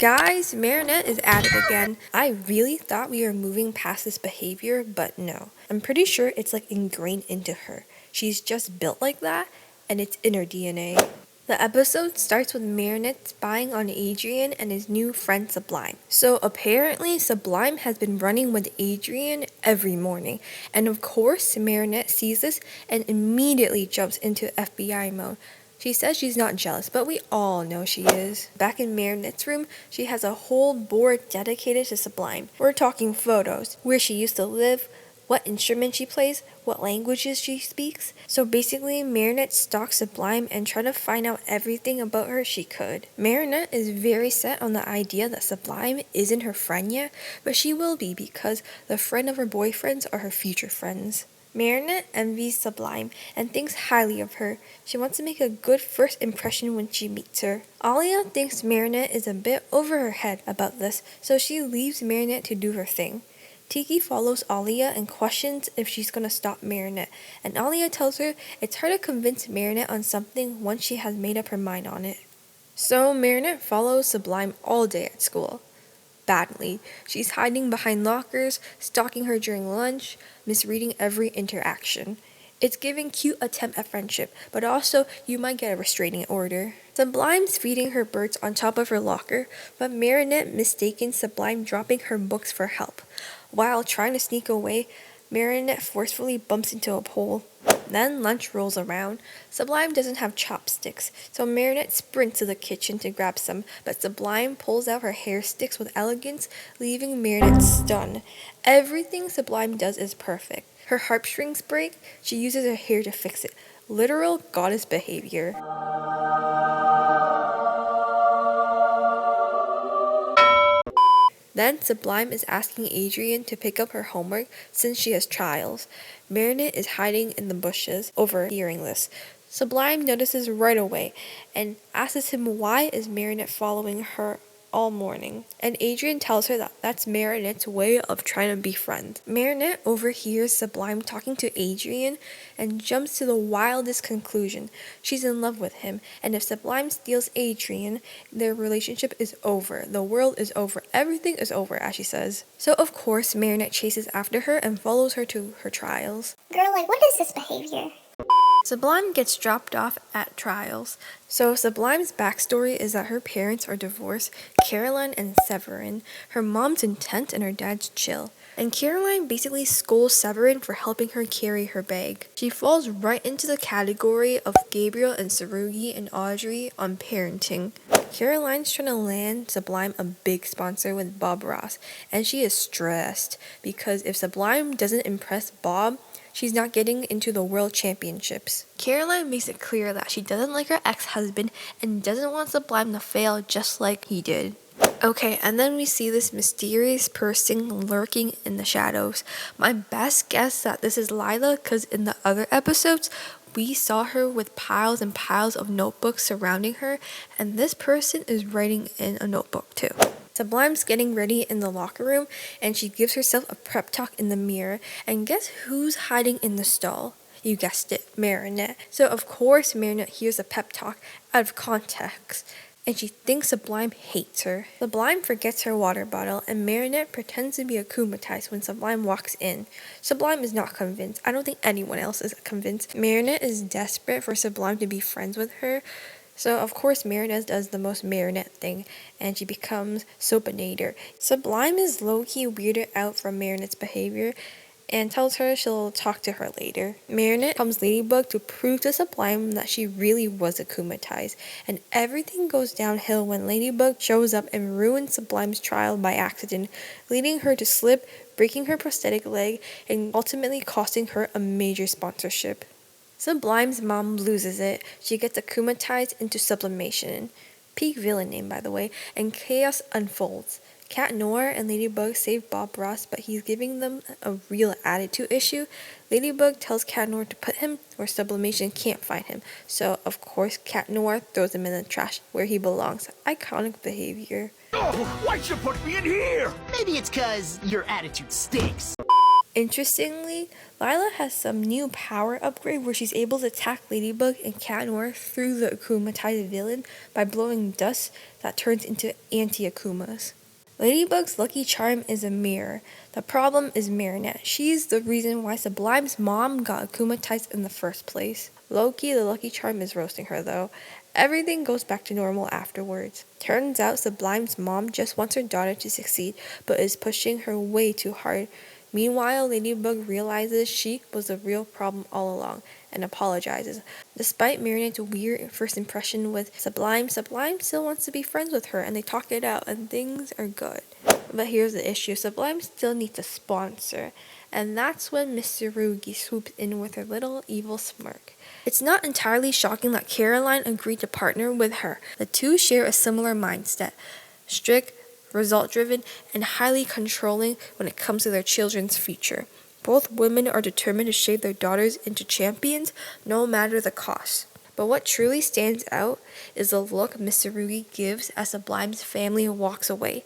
Guys, Marinette is at it again. I really thought we were moving past this behavior, but no. I'm pretty sure it's like ingrained into her. She's just built like that, and it's in her DNA. The episode starts with Marinette spying on Adrien and his new friend Sublime. So apparently Sublime has been running with Adrien every morning. And of course Marinette sees this and immediately jumps into FBI mode. She says she's not jealous, but we all know she is. Back in Marinette's room, she has a whole board dedicated to Sublime. We're talking photos, where she used to live, what instrument she plays, what languages she speaks. So basically, Marinette stalks Sublime and tried to find out everything about her she could. Marinette is very set on the idea that Sublime isn't her friend yet, but she will be because the friend of her boyfriends are her future friends. Marinette envies Sublime and thinks highly of her. She wants to make a good first impression when she meets her. Alia thinks Marinette is a bit over her head about this, so she leaves Marinette to do her thing. Tiki follows Alia and questions if she's gonna stop Marinette, and Alia tells her it's hard to convince Marinette on something once she has made up her mind on it. So Marinette follows Sublime all day at school. Badly. She's hiding behind lockers, stalking her during lunch, misreading every interaction. It's giving cute attempt at friendship, but also you might get a restraining order. Sublime's feeding her birds on top of her locker, but Marinette mistaken Sublime dropping her books for help. While trying to sneak away, Marinette forcefully bumps into a pole. Then lunch rolls around. Sublime doesn't have chopsticks, so Marinette sprints to the kitchen to grab some, but Sublime pulls out her hair sticks with elegance, leaving Marinette stunned. Everything Sublime does is perfect. Her heartstrings break, she uses her hair to fix it. Literal goddess behavior. Then Sublime is asking Adrien to pick up her homework since she has trials. Marinette is hiding in the bushes, overhearing this. Sublime notices right away and asks him why is Marinette following her all morning. And Adrien tells her that that's Marinette's way of trying to be friends. Marinette overhears Sublime talking to Adrien and jumps to the wildest conclusion. She's in love with him, and if Sublime steals Adrien, their relationship is over. The world is over. Everything is over, as she says. So of course, Marinette chases after her and follows her to her trials. Girl, like, what is this behavior? Sublime gets dropped off at trials. So Sublime's backstory is that her parents are divorced, Caroline and Severin. Her mom's intense and her dad's chill. And Caroline basically scolds Severin for helping her carry her bag. She falls right into the category of Gabriel and Tsurugi and Audrey on parenting. Caroline's trying to land Sublime a big sponsor with Bob Ross, and she is stressed because if Sublime doesn't impress Bob, she's not getting into the world championships. Caroline makes it clear that she doesn't like her ex-husband and doesn't want Sublime to fail just like he did. Okay, and then we see this mysterious person lurking in the shadows. My best guess that this is Lila because in the other episodes, we saw her with piles and piles of notebooks surrounding her, and this person is writing in a notebook too. Sublime's getting ready in the locker room, and she gives herself a prep talk in the mirror, and guess who's hiding in the stall? You guessed it, Marinette. So of course Marinette hears a pep talk out of context, and she thinks Sublime hates her. Sublime forgets her water bottle, and Marinette pretends to be akumatized when Sublime walks in. Sublime is not convinced. I don't think anyone else is convinced. Marinette is desperate for Sublime to be friends with her, so of course Marinette does the most Marinette thing, and she becomes Soapinator. Sublime is low-key weirded out from Marinette's behavior, and tells her she'll talk to her later. Marinette becomes Ladybug to prove to Sublime that she really was akumatized, and everything goes downhill when Ladybug shows up and ruins Sublime's trial by accident, leading her to slip, breaking her prosthetic leg, and ultimately costing her a major sponsorship. Sublime's mom loses it. She gets akumatized into Sublimation. Peak villain name, by the way, and chaos unfolds. Cat Noir and Ladybug save Bob Ross, but he's giving them a real attitude issue. Ladybug tells Cat Noir to put him where Sublimation can't find him, so of course Cat Noir throws him in the trash where he belongs. Iconic behavior. Oh, why'd you put me in here? Maybe it's 'cause your attitude stinks. Interestingly, Lila has some new power upgrade where she's able to attack Ladybug and Cat Noir through the akumatized villain by blowing dust that turns into anti-akumas. Ladybug's lucky charm is a mirror. The problem is Marinette. She's the reason why Sublime's mom got akumatized in the first place. Loki, the lucky charm, is roasting her though. Everything goes back to normal afterwards. Turns out Sublime's mom just wants her daughter to succeed, but is pushing her way too hard. Meanwhile, Ladybug realizes she was the real problem all along and apologizes. Despite Marinette's weird first impression with Sublime still wants to be friends with her and they talk it out and things are good. But here's the issue, Sublime still needs a sponsor, and that's when Miss Tsurugi swoops in with her little evil smirk. It's not entirely shocking that Caroline agreed to partner with her. The two share a similar mindset, strict, result-driven, and highly controlling when it comes to their children's future. Both women are determined to shape their daughters into champions, no matter the cost. But what truly stands out is the look Miss Tsurugi gives as Sublime's family walks away.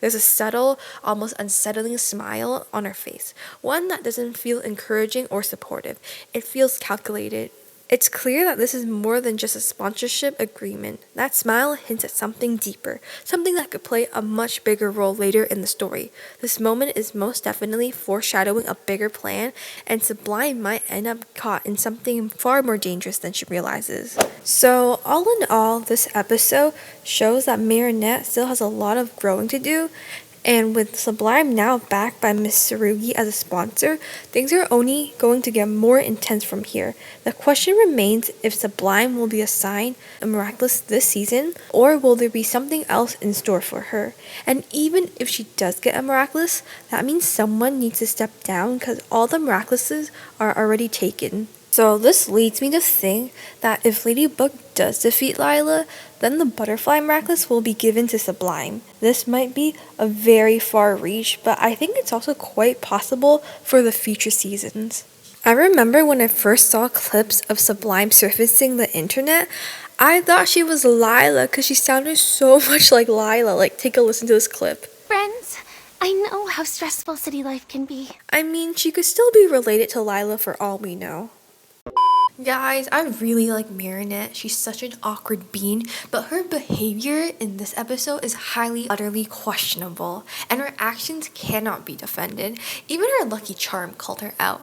There's a subtle, almost unsettling smile on her face, one that doesn't feel encouraging or supportive. It feels calculated. It's clear that this is more than just a sponsorship agreement. That smile hints at something deeper, something that could play a much bigger role later in the story. This moment is most definitely foreshadowing a bigger plan, and Sublime might end up caught in something far more dangerous than she realizes. So, all in all, this episode shows that Marinette still has a lot of growing to do. And with Sublime now backed by Miss Tsurugi as a sponsor, things are only going to get more intense from here. The question remains if Sublime will be assigned a Miraculous this season, or will there be something else in store for her? And even if she does get a Miraculous, that means someone needs to step down because all the Miraculouses are already taken. So this leads me to think that if Ladybug does defeat Lila, then the Butterfly Miraculous will be given to Sublime. This might be a very far reach, but I think it's also quite possible for the future seasons. I remember when I first saw clips of Sublime surfacing the internet, I thought she was Lila because she sounded so much like Lila. Like, take a listen to this clip. Friends, I know how stressful city life can be. I mean, she could still be related to Lila for all we know. Guys, I really like Marinette. She's such an awkward bean, but her behavior in this episode is highly, utterly questionable, and her actions cannot be defended. Even her lucky charm called her out.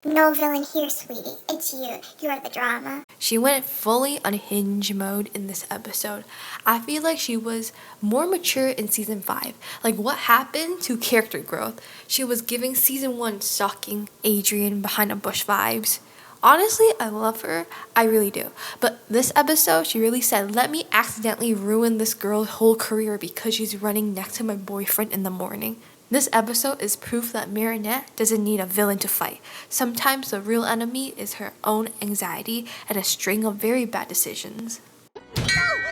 No villain here, sweetie. It's you. You're the drama. She went fully unhinged mode in this episode. I feel like she was more mature in season 5. Like, what happened to character growth? She was giving season 1 stalking Adrien behind a bush vibes. Honestly, I love her. I really do. But this episode, she really said, let me accidentally ruin this girl's whole career because she's running next to my boyfriend in the morning. This episode is proof that Marinette doesn't need a villain to fight. Sometimes the real enemy is her own anxiety and a string of very bad decisions.